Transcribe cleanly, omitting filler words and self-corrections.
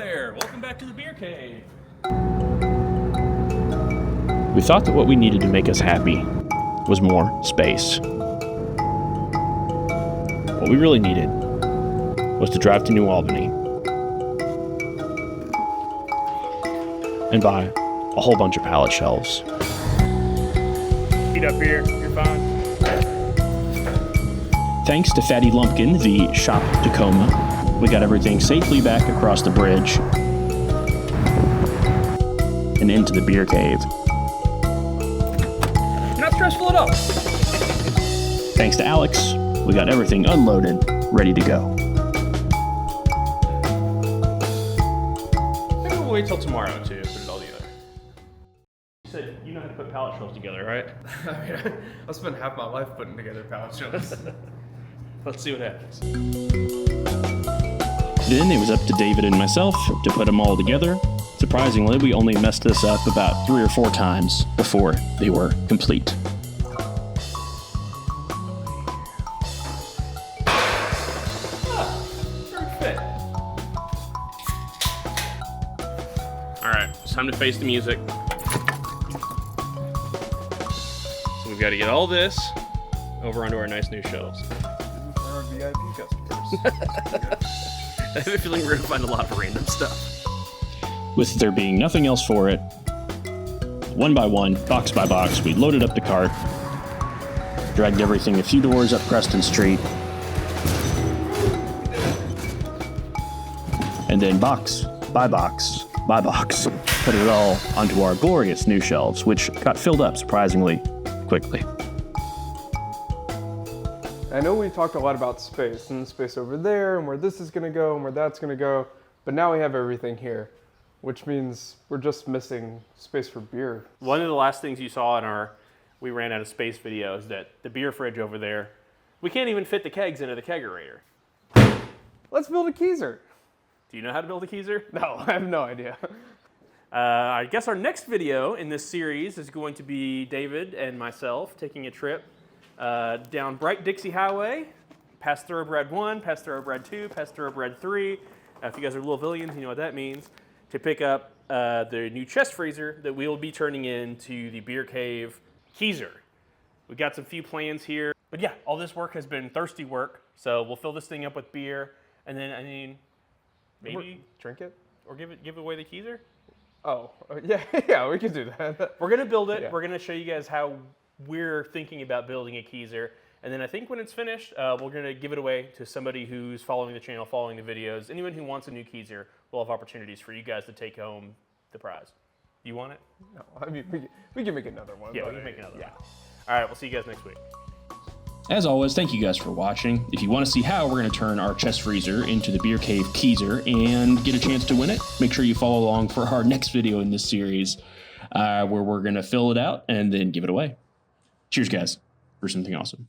there! Welcome back to the Beer Cave. We thought that what we needed to make us happy was more space. What we really needed was to drive to New Albany and buy a whole bunch of pallet shelves. Heat up beer, you're fine. Thanks to Fatty Lumpkin, the shop Tacoma, we got everything safely back across the bridge and into the beer cave. Not stressful at all. Thanks to Alex, we got everything unloaded, ready to go. Maybe we'll wait till tomorrow to put it all together. You said you know how to put pallet shelves together, right? I mean, I'll spend half my life putting together pallet shelves. Let's see what happens. Then it was up to David and myself to put them all together. Surprisingly, we only messed this up about 3 or 4 times before they were complete. Perfect fit. Alright, it's time to face the music. So we've got to get all this over onto our nice new shelves. Our VIP customers. I have a feeling we're going to find a lot of random stuff. With there being nothing else for it, one by one, box by box, we loaded up the cart, dragged everything a few doors up Preston Street, and then box by box by box, put it all onto our glorious new shelves, which got filled up surprisingly quickly. I know we talked a lot about space and the space over there and where this is going to go and where that's going to go, but now we have everything here, which means we're just missing space for beer. One of the last things you saw in our we ran out of space video is that the beer fridge over there, we can't even fit the kegs into the kegerator. Let's build a Keezer. Do you know how to build a Keezer? No, I have no idea. I guess our next video in this series is going to be David and myself taking a trip down Bright Dixie Highway, past Thoroughbred 1, past Thoroughbred 2, past Thoroughbred 3. If you guys are Louisvillians, you know what that means. To pick up the new chest freezer that we will be turning into the Beer Cave Keezer. We've got some few plans here. But yeah, all this work has been thirsty work. So we'll fill this thing up with beer. And then, I mean, maybe Drink it? or give away the Keezer. Oh, yeah, we can do that. We're going to build it. Yeah. We're going to show you guys how we're thinking about building a Keezer. And then I think when it's finished, we're going to give it away to somebody who's following the channel, following the videos. Anyone who wants a new Keezer will have opportunities for you guys to take home the prize. You want it? No, I mean, we can make another one. Yeah, but we can make another yeah. one. All right, we'll see you guys next week. As always, thank you guys for watching. If you want to see how we're going to turn our chest freezer into the Beer Cave Keezer and get a chance to win it, make sure you follow along for our next video in this series where we're going to fill it out and then give it away. Cheers, guys, for something awesome.